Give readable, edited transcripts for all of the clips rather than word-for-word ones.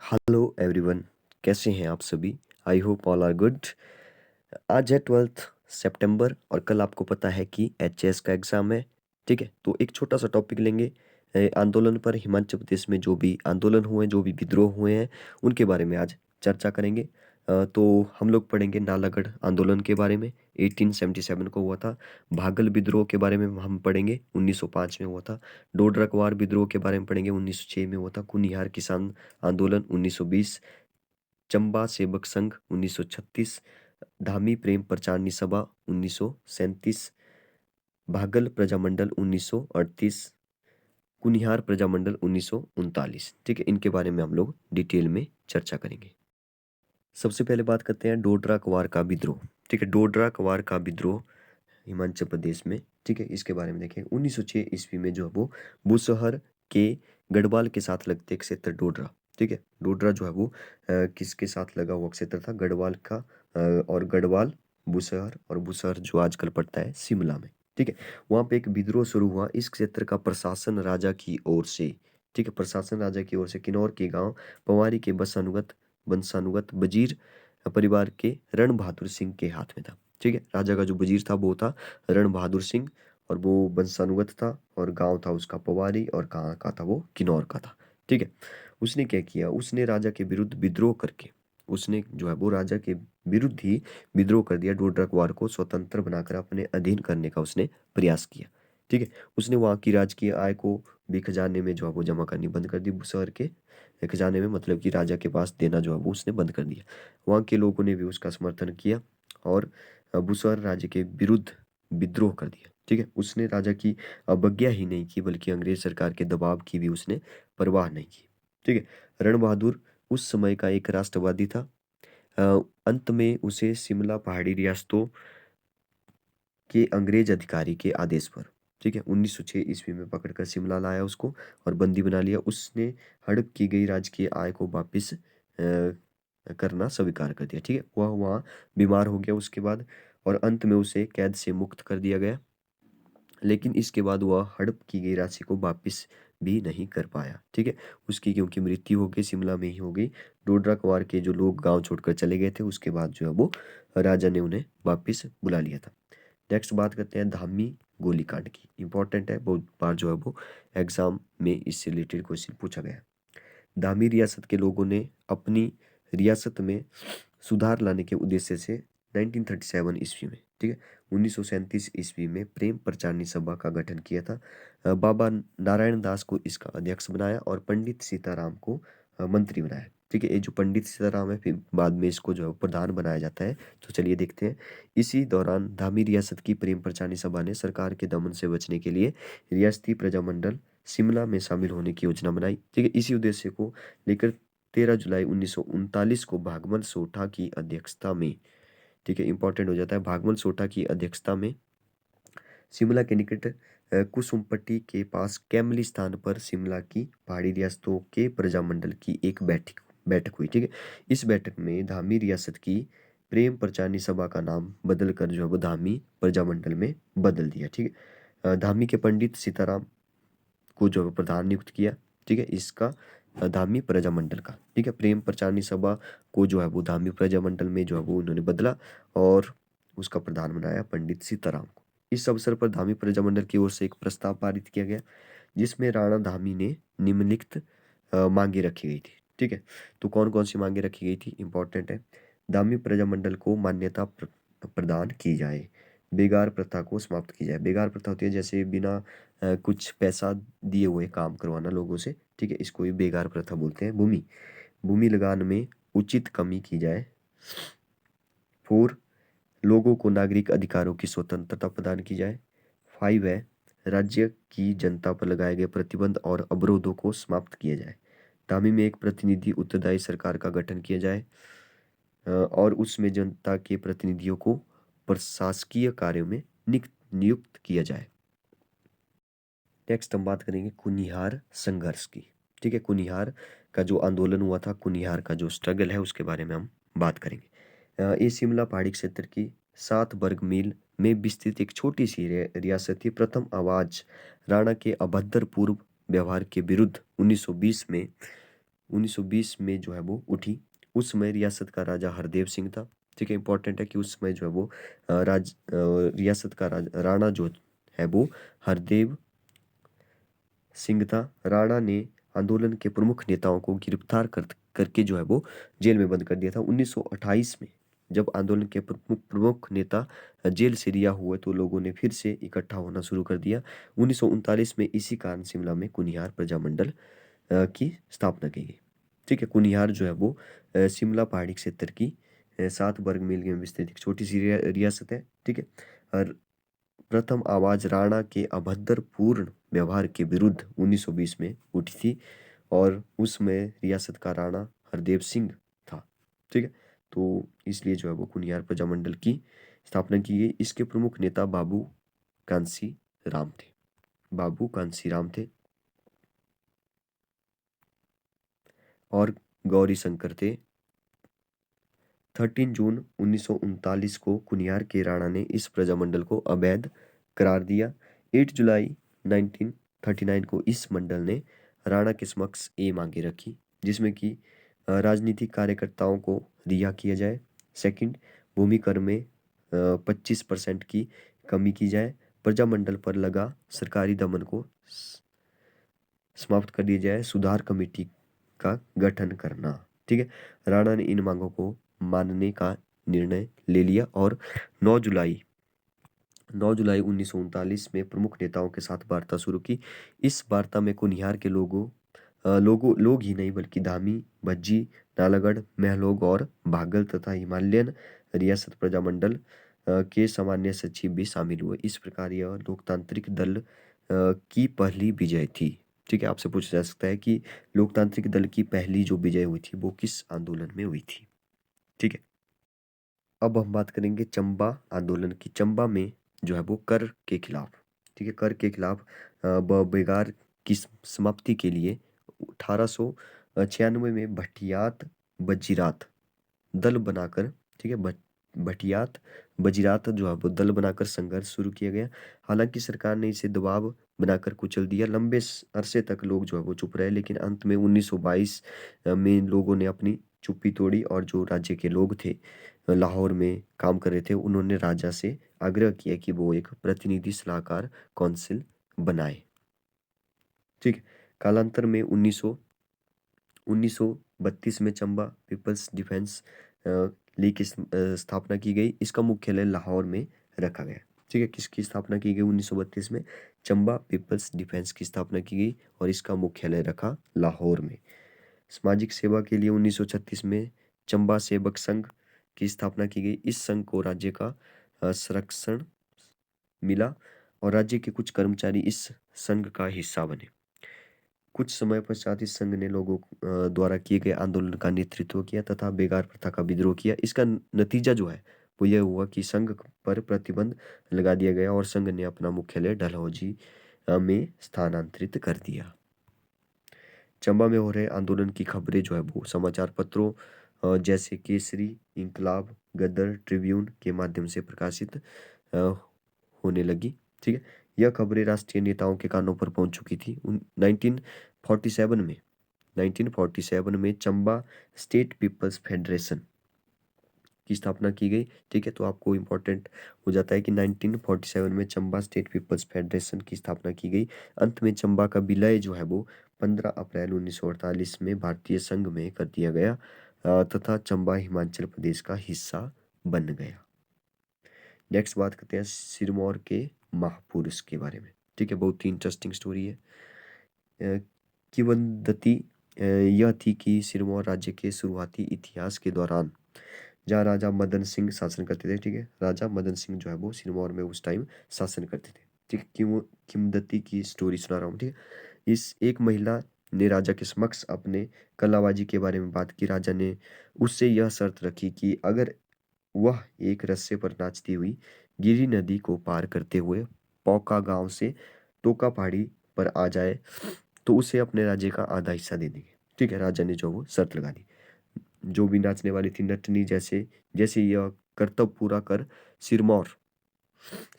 Hello everyone, कैसे हैं आप सभी? I hope all are good. आज है 12th सितंबर और कल आपको पता है कि एचएस का एग्ज़ाम है। ठीक है, तो एक छोटा सा टॉपिक लेंगे आंदोलन पर। हिमाचल प्रदेश में जो भी आंदोलन हुए, जो भी विद्रोह हुए हैं, उनके बारे में आज चर्चा करेंगे। तो हम लोग पढ़ेंगे नालागढ़ आंदोलन के बारे में, 1877 को हुआ था। भागल विद्रोह के बारे में हम पढ़ेंगे, 1905 में हुआ था। डोडरा क्वार विद्रोह के बारे में पढ़ेंगे, 1906 में हुआ था। कुनिहार किसान आंदोलन 1920, चंबा सेवक संघ 1936, धामी प्रेम प्रचारणी सभा 1937, भागल प्रजामंडल 1938, कुनिहार प्रजामंडल 1939। ठीक है, इनके बारे में हम लोग डिटेल में चर्चा करेंगे। सबसे पहले बात करते हैं डोडरा क्वार का विद्रोह। ठीक है, डोडरा क्वार का विद्रोह हिमाचल प्रदेश में। ठीक है, इसके बारे में देखें। 1906 ईस्वी में जो है वो बुसहर के गढ़वाल के साथ लगते एक क्षेत्र डोडरा। ठीक है, डोडरा जो है वो किसके साथ लगा हुआ क्षेत्र था? गढ़वाल का। और गढ़वाल, बुसहर, और बुसहर जो आजकल पड़ता है शिमला में। ठीक है, वहाँ पे एक विद्रोह शुरू हुआ। इस क्षेत्र का प्रशासन राजा की ओर से, ठीक है, प्रशासन राजा की ओर से किन्नौर के गांव पवारी के वंशानुगत वजीर परिवार के रण बहादुर सिंह के हाथ में था। ठीक है, राजा का जो वजीर था वो था रण बहादुर सिंह, और वो वंशानुगत था, और गांव था उसका पवारी, और कहाँ का था वो? किन्नौर का था। ठीक है, उसने क्या किया? उसने राजा के विरुद्ध विद्रोह करके, उसने जो है वो राजा के विरुद्ध ही विद्रोह कर दिया। डोडरा क्वार को स्वतंत्र बनाकर अपने अधीन करने का उसने प्रयास किया। ठीक है, उसने वहाँ की राजकीय आय को भी खजाने में जो है वो जमा करनी बंद कर दी। शहर के खजाने में, मतलब कि राजा के पास देना जो है वो उसने बंद कर दिया। वहाँ के लोगों ने भी उसका समर्थन किया और बुसरा राज्य के विरुद्ध विद्रोह कर दिया। ठीक है, उसने राजा की अवज्ञा ही नहीं की, बल्कि अंग्रेज सरकार के दबाव की भी उसने परवाह नहीं की। ठीक है, रण बहादुर उस समय का एक राष्ट्रवादी था। अंत में उसे शिमला पहाड़ी रियासतों के अंग्रेज अधिकारी के आदेश पर, ठीक है, 1906 ईस्वी में पकड़कर शिमला लाया उसको और बंदी बना लिया। उसने हड़प की गई राजकीय आय को वापिस करना स्वीकार कर दिया। ठीक है, वह वहाँ बीमार हो गया उसके बाद, और अंत में उसे कैद से मुक्त कर दिया गया। लेकिन इसके बाद वह हड़प की गई राशि को वापिस भी नहीं कर पाया। ठीक है, उसकी क्योंकि मृत्यु हो गई, शिमला में ही हो गई। डोडरा क्वार के जो लोग गांव छोड़कर चले गए थे, उसके बाद जो है वो राजा ने उन्हें वापिस बुला लिया था। नेक्स्ट बात करते हैं धामी गोलीकांड की। इंपॉर्टेंट है, बहुत बार जो है वो एग्जाम में इससे रिलेटेड क्वेश्चन पूछा गया है। धामी रियासत के लोगों ने अपनी रियासत में सुधार लाने के उद्देश्य से 1937 ईस्वी में, ठीक है, 1937 ईस्वी में प्रेम प्रचारणी सभा का गठन किया था। बाबा नारायण दास को इसका अध्यक्ष बनाया और पंडित सीताराम को मंत्री बनाया। ठीक है, ये जो पंडित सीताराम है, फिर बाद में इसको जो है प्रधान बनाया जाता है। तो चलिए देखते हैं। इसी दौरान धामी रियासत की प्रेम प्रचारणी सभा ने सरकार के दमन से बचने के लिए रियासती प्रजामंडल शिमला में शामिल होने की योजना बनाई। ठीक है, इसी उद्देश्य को लेकर 13 जुलाई 1939 को भागमल सोठा की अध्यक्षता में, ठीक है, इंपॉर्टेंट हो जाता है, भागमल सोठा की अध्यक्षता में शिमला के निकट कुसुमपट्टी के पास कैमली स्थान पर शिमला की पहाड़ी रियासतों के प्रजामंडल की एक बैठक हुई। ठीक है, इस बैठक में धामी रियासत की प्रेम प्रचारणी सभा का नाम बदल कर जो है वो धामी प्रजामंडल में बदल दिया। ठीक है, धामी के पंडित सीताराम को जो है प्रधान नियुक्त किया। ठीक है, इसका धामी प्रजामंडल का, ठीक है, प्रेम प्रचारणी सभा को जो है वो धामी प्रजामंडल में जो है वो उन्होंने बदला और उसका प्रधान बनाया पंडित सीताराम को। इस अवसर पर धामी प्रजामंडल की ओर से एक प्रस्ताव पारित किया गया, जिसमें राणा धामी ने निम्नलिखित मांगे रखी गई थी। ठीक है, तो कौन कौन सी मांगे रखी गई थी? इंपॉर्टेंट है। धामी प्रजामंडल को मान्यता प्रदान की जाए, बेगार प्रथा को समाप्त की जाए। बेगार प्रथा होती है जैसे बिना कुछ पैसा दिए हुए काम करवाना लोगों से। ठीक है, इसको ही बेगार प्रथा बोलते हैं। भूमि भूमि लगान में उचित कमी की जाए। 4, लोगों को नागरिक अधिकारों की स्वतंत्रता प्रदान की जाए। 5 है, राज्य की जनता पर लगाए गए प्रतिबंध और अवरोधों को समाप्त किया जाए। धामी में एक प्रतिनिधि उत्तरदायी सरकार का गठन किया जाए और उसमें जनता के प्रतिनिधियों को प्रशासकीय कार्यों में नियुक्त किया जाए। नेक्स्ट हम बात करेंगे कुनिहार संघर्ष की। ठीक है, कुनिहार का जो आंदोलन हुआ था, कुनिहार का जो स्ट्रगल है, उसके बारे में हम बात करेंगे। ये शिमला पहाड़ी क्षेत्र की 7 वर्ग मील में विस्तृत एक छोटी सी रियासत थी। प्रथम आवाज राणा के अभद्र पूर्व व्यवहार के विरुद्ध 1920 में 1920 में जो है वो उठी। उस समय रियासत का राजा हरदेव सिंह था। ठीक है, इंपॉर्टेंट है कि उस समय जो है वो रियासत का राणा जो है वो हरदेव सिंह था। राणा ने आंदोलन के प्रमुख नेताओं को गिरफ्तार करके जो है वो जेल में बंद कर दिया था। 1928 में जब आंदोलन के प्रमुख प्रमुख नेता जेल से रिहा हुए तो लोगों ने फिर से इकट्ठा होना शुरू कर दिया। 1939 में इसी कारण शिमला में कुनिहार प्रजामंडल की स्थापना की गई। ठीक है, कुनिहार जो है वो शिमला पहाड़ी क्षेत्र की 7 वर्ग मील में विस्तृत एक छोटी सी रियासत है। ठीक है, और प्रथम आवाज राणा के अभद्रपूर्ण व्यवहार के विरुद्ध 1920 में उठी थी और उसमें रियासत का राणा हरदेव सिंह था। ठीक है, तो इसलिए जो है वो कुनियार प्रजामंडल की स्थापना की गई। इसके प्रमुख नेता बाबू कांसी राम थे। बाबू कांसी राम थे और गौरी शंकर थे। 13 जून 1939 को कुनियार के राणा ने इस प्रजामंडल को अवैध करार दिया। 8 जुलाई 1939 को इस मंडल ने राणा के समक्ष ये मांगे रखी, जिसमें कि राजनीतिक कार्यकर्ताओं को रिहा किया जाए। सेकंड, भूमि कर में 25% की कमी की जाए। प्रजामंडल पर लगा सरकारी दमन को समाप्त कर दिया जाए। सुधार कमेटी का गठन करना। ठीक है, राणा ने इन मांगों को मानने का निर्णय ले लिया और 9 जुलाई 1939 में प्रमुख नेताओं के साथ वार्ता शुरू की। इस वार्ता में कुनिहार के लोग ही नहीं बल्कि धामी, भज्जी, नालागढ़, महलोग और भागल तथा हिमालयन रियासत प्रजामंडल के सामान्य सचिव भी शामिल हुए। इस प्रकार यह लोकतांत्रिक दल की पहली विजय थी। ठीक है, आपसे पूछा जा सकता है कि लोकतांत्रिक दल की पहली जो विजय हुई थी वो किस आंदोलन में हुई थी। ठीक है, अब हम बात करेंगे चंबा आंदोलन की। चंबा में जो है वो कर के खिलाफ, ठीक है, कर के खिलाफ बेगार की समाप्ति के लिए 1896 में भटियात वजीरात दल बनाकर, ठीक है, भटियात वजीरात जो है वो दल बनाकर संघर्ष शुरू किया गया। हालांकि सरकार ने इसे दबाव बनाकर कुचल दिया। लंबे अरसे तक लोग जो है वो चुप रहे, लेकिन अंत में 1922 में लोगों ने अपनी चुप्पी तोड़ी और जो राज्य के लोग थे लाहौर में काम कर रहे थे, उन्होंने राजा से आग्रह किया कि वो एक प्रतिनिधि सलाहकार काउंसिल बनाए। ठीक है, कालांतर में 1932 में चंबा पीपल्स डिफेंस लीग की स्थापना की गई। इसका मुख्यालय लाहौर में रखा गया। ठीक है, किसकी स्थापना की गई 1932 में? चंबा पीपल्स डिफेंस की स्थापना की गई और इसका मुख्यालय रखा लाहौर में। सामाजिक सेवा के लिए 1936 में चंबा सेवक संघ की स्थापना की गई। इस संघ को राज्य का संरक्षण मिला और राज्य के कुछ कर्मचारी इस संघ का हिस्सा बने। कुछ समय पश्चात इस संघ ने लोगों द्वारा किए गए आंदोलन का नेतृत्व किया तथा बेगार प्रथा का विद्रोह किया। इसका नतीजा जो है वो यह हुआ कि संघ पर प्रतिबंध लगा दिया गया और संघ ने अपना मुख्यालय डलहौजी में स्थानांतरित कर दिया। चंबा में हो रहे आंदोलन की खबरें जो है वो समाचार पत्रों जैसे केसरी, इंकलाब, गदर, ट्रिब्यून के माध्यम से प्रकाशित होने लगी। ठीक है, यह खबरें राष्ट्रीय नेताओं के कानों पर पहुंच चुकी थी। 1947 में चंबा स्टेट पीपल्स फेडरेशन की स्थापना की गई। ठीक है, तो आपको इम्पोर्टेंट हो जाता है कि 1947 में चंबा स्टेट पीपल्स फेडरेशन की स्थापना की गई। अंत में चंबा का विलय जो है वो 15 अप्रैल 1948 में भारतीय संघ में कर दिया गया तथा चंबा हिमाचल प्रदेश का हिस्सा बन गया। नेक्स्ट बात करते हैं सिरमौर के महापुरुष के बारे में। ठीक है, बहुत ही इंटरेस्टिंग स्टोरी है। किंवदंती यह थी कि सिरमौर राज्य के शुरुआती इतिहास के दौरान जहाँ राजा मदन सिंह शासन करते थे। ठीक है, राजा मदन सिंह जो है वो सिरमौर में उस टाइम शासन करते थे। ठीक है, किंवदंती की स्टोरी सुना रहा हूँ। ठीक है, इस एक महिला ने राजा के समक्ष अपने कलाबाजी के बारे में बात की। राजा ने उससे यह शर्त रखी कि अगर वह एक रस्से पर नाचती हुई गिरी नदी को पार करते हुए पौका गांव से टोका पहाड़ी पर आ जाए तो उसे अपने राज्य का आधा हिस्सा दे देंगे। ठीक है, राजा ने जो वो शर्त लगा दी। जो भी नाचने वाली थी नटनी जैसे जैसे यह कर्तव्य पूरा कर सिरमौर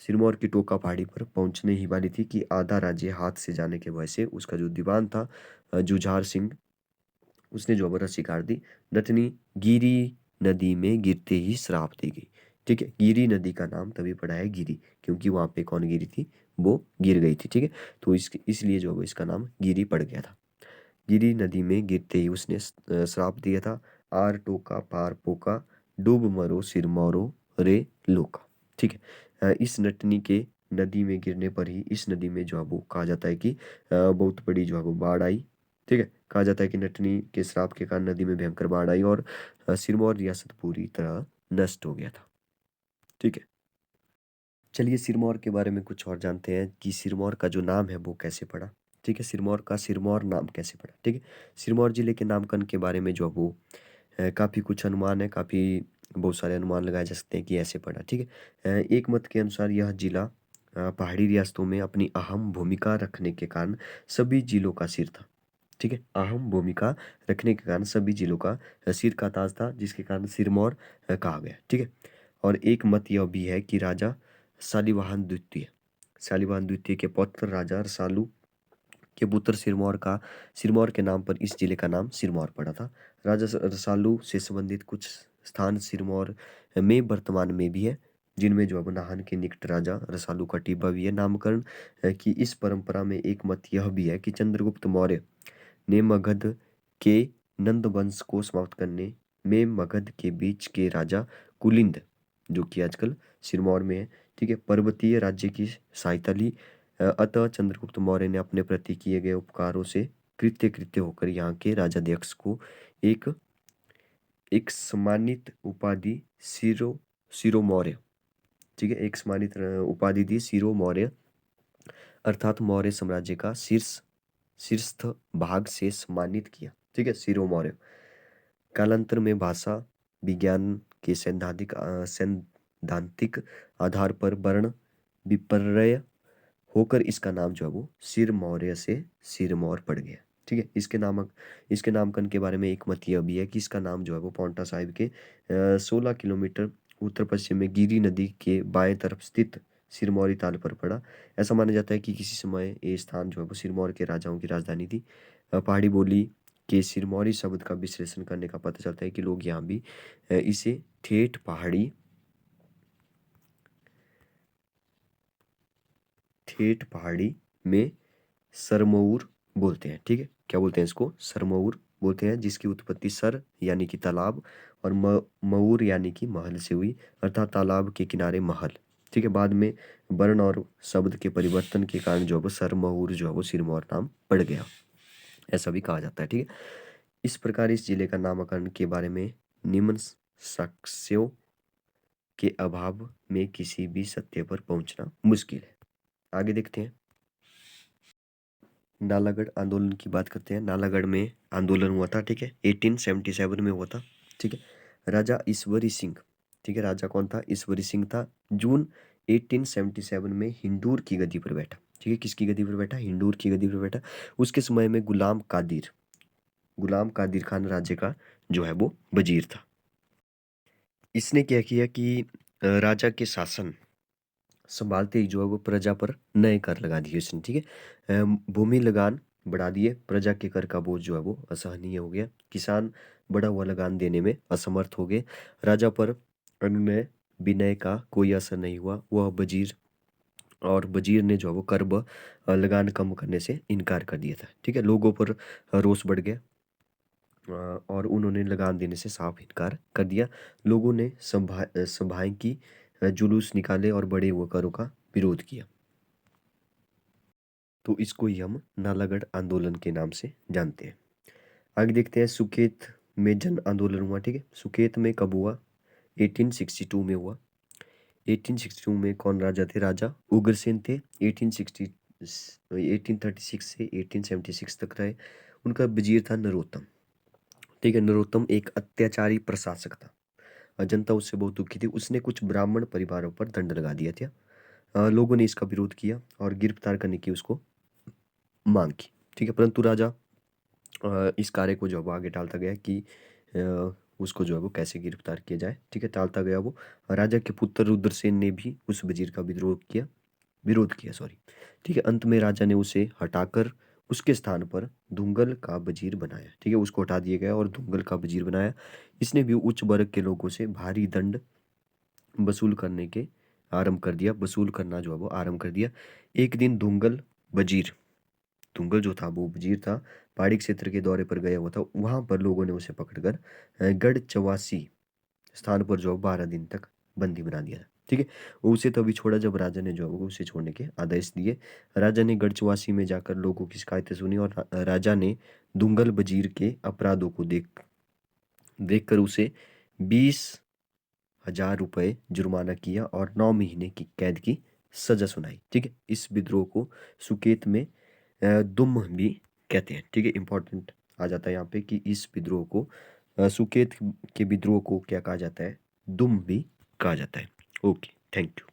सिरमौर की टोका पहाड़ी पर पहुंचने ही वाली थी कि आधा राज्य हाथ से जाने के भय से उसका जो दीवान था जुझार सिंह उसने जो है रस्सी काट दी। नथनी गिरी नदी में गिरते ही श्राप दी गई। ठीक है, गिरी नदी का नाम तभी पड़ा है गिरी, क्योंकि वहां पे कौन गिरी थी, वो गिर गई थी। ठीक है, तो इसलिए जो है इसका नाम गिरी पड़ गया था। गिरी नदी में गिरते ही उसने श्राप दिया था, आर टोका पार पोका, डूब मरो सिर मोरो रे लोका। ठीक है, इस नटनी के नदी में गिरने पर ही इस नदी में जो है वो कहा जाता है कि बहुत बड़ी जो है वो बाढ़ आई। ठीक है, कहा जाता है कि नटनी के श्राप के कारण नदी में भयंकर बाढ़ आई और सिरमौर रियासत पूरी तरह नष्ट हो गया था। ठीक है, चलिए सिरमौर के बारे में कुछ और जानते हैं कि सिरमौर का जो नाम है वो कैसे पड़ा। ठीक है, सिरमौर का सिरमौर नाम कैसे पड़ा। ठीक है, सिरमौर जिले के नामकरण के बारे में जो है वो काफ़ी कुछ अनुमान है, काफ़ी बहुत सारे अनुमान लगाए जा सकते हैं कि ऐसे पड़ा। ठीक है, एक मत के अनुसार यह जिला पहाड़ी रियासतों में अपनी अहम भूमिका रखने के कारण सभी जिलों का सिर था। ठीक है, अहम भूमिका रखने के कारण सभी जिलों का सिर का ताज था, जिसके कारण सिरमौर कहा गया। ठीक है, और एक मत यह भी है कि राजा शालिवाहन द्वितीय के पौत्र राजा रसालू के पुत्र सिरमौर के नाम पर इस जिले का नाम सिरमौर पड़ा था। राजा रसालू से संबंधित कुछ स्थान सिरमौर में वर्तमान में भी है, जिनमें जो अब नाहन के निकट राजा रसालू का टिब्बा भी है। नामकरण की इस परंपरा में एक मत यह भी है कि चंद्रगुप्त मौर्य ने मगध के नंद वंश को समाप्त करने में मगध के बीच के राजा कुलिंद, जो कि आजकल सिरमौर में है, ठीक है, पर्वतीय राज्य की सहायता ली। अतः चंद्रगुप्त मौर्य ने अपने प्रति किए गए उपकारों से कृत्य कृत्य होकर यहाँ के राजाध्यक्ष को एक एक सम्मानित उपाधि सिरो मौर्य, ठीक है, एक सम्मानित उपाधि दी सिरो मौर्य, अर्थात मौर्य साम्राज्य का शीर्षस्थ भाग से सम्मानित किया। ठीक है, सिरो मौर्य। कालांतर में भाषा विज्ञान के सैद्धांतिक आधार पर वर्ण विपर्य होकर इसका नाम जो है वो सिर मौर्य से सिरमौर पड़ गया। ठीक है, इसके नामकरण के बारे में एक मत यह भी है कि इसका नाम जो है वो पांवटा साहिब के 16 किलोमीटर उत्तर पश्चिम में गिरी नदी के बाएं तरफ स्थित सिरमौरी ताल पर पड़ा। ऐसा माना जाता है कि किसी समय ये स्थान जो है वो सिरमौर के राजाओं की राजधानी थी। पहाड़ी बोली के सिरमौरी शब्द का विश्लेषण करने का पता चलता है कि लोग यहाँ भी इसे ठेठ पहाड़ी में सरमौर बोलते हैं। ठीक है, क्या बोलते हैं इसको, सरमौर बोलते हैं, जिसकी उत्पत्ति सर यानी कि तालाब और मऊर यानी कि महल से हुई, अर्थात तालाब के किनारे महल। ठीक है, बाद में वर्ण और शब्द के परिवर्तन के कारण जो है वो सरमौर जो है वो सिरमौर नाम पड़ गया, ऐसा भी कहा जाता है। ठीक है, इस प्रकार इस जिले का नामकरण के बारे में निम्न साक्ष्यों के अभाव में किसी भी सत्य पर पहुंचना मुश्किल है। आगे देखते हैं, नालागढ़ आंदोलन की बात करते हैं। नालागढ़ में आंदोलन हुआ था। ठीक है, 1877 में हुआ था। ठीक है, राजा ईश्वरी सिंह, ठीक है, राजा कौन था, ईश्वरी सिंह था, जून 1877 में हिंदूर की गद्दी पर बैठा। ठीक है, किसकी गद्दी पर बैठा, हिंदूर की गद्दी पर बैठा। उसके समय में गुलाम कादिर खान राज्य का जो है वो वजीर था। इसने क्या किया कि राजा के शासन संभालते ही जो है वो प्रजा पर नए कर लगा दिए इसने। ठीक है, भूमि लगान बढ़ा दिए, प्रजा के कर का बोझ जो है वो असहनीय हो गया, किसान बढ़ा हुआ लगान देने में असमर्थ हो गए, राजा पर अनुनय विनय का कोई असर नहीं हुआ, वह वजीर ने जो है वो लगान कम करने से इनकार कर दिया था। ठीक है, लोगों पर रोष बढ़ गया और उन्होंने लगान देने से साफ इनकार कर दिया। लोगों ने सभाएं की, जुलूस निकाले और बड़े हुए करों का विरोध किया। तो इसको ही हम नालागढ़ आंदोलन के नाम से जानते हैं। आगे देखते हैं, सुकेत में जन आंदोलन हुआ। ठीक है, सुकेत में कब हुआ, 1862 में हुआ। 1862 में कौन राजा थे, राजा उग्रसेन थे। 1836 से 1876 तक रहे। उनका वजीर था नरोत्तम। ठीक है, नरोत्तम एक अत्याचारी प्रशासक था और जनता उससे बहुत दुखी थी। उसने कुछ ब्राह्मण परिवारों पर दंड लगा दिया था। लोगों ने इसका विरोध किया और गिरफ्तार करने की उसको मांग की। ठीक है, परंतु राजा इस कार्य को जो है वो आगे टालता गया कि उसको जो है वो कैसे गिरफ्तार किया जाए। ठीक है, टालता गया वो। राजा के पुत्र रुद्रसेन ने भी उस वजीर का विरोध किया, सॉरी। ठीक है, अंत में राजा ने उसे हटाकर उसके स्थान पर धुंगल का वजीर बनाया। ठीक है, उसको हटा दिया गया और धुंगल का वजीर बनाया। इसने भी उच्च वर्ग के लोगों से भारी दंड वसूल करने के आरंभ कर दिया, वसूल करना जो है वो आरंभ कर दिया। एक दिन धुंगल वजीर, धुंगल जो था वो वजीर था, पहाड़ी क्षेत्र के दौरे पर गया हुआ था। वहां पर लोगों ने उसे पकड़कर गढ़ चवासी स्थान पर जो 12 दिन तक बंदी बना दिया था। ठीक है, उसे तो अभी छोड़ा जब राजा ने जो है वो उसे छोड़ने के आदेश दिए। राजा ने गढ़चवासी में जाकर लोगों की शिकायतें सुनी और राजा ने दुंगल वजीर के अपराधों को देखकर उसे 20,000 रुपये जुर्माना किया और 9 महीने की कैद की सजा सुनाई। ठीक है, इस विद्रोह को सुकेत में दुम भी कहते हैं। ठीक है, इंपॉर्टेंट आ जाता है यहाँ पे कि इस विद्रोह को सुकेत के विद्रोह को क्या कहा जाता है, दुम भी कहा जाता है। Okay, thank you.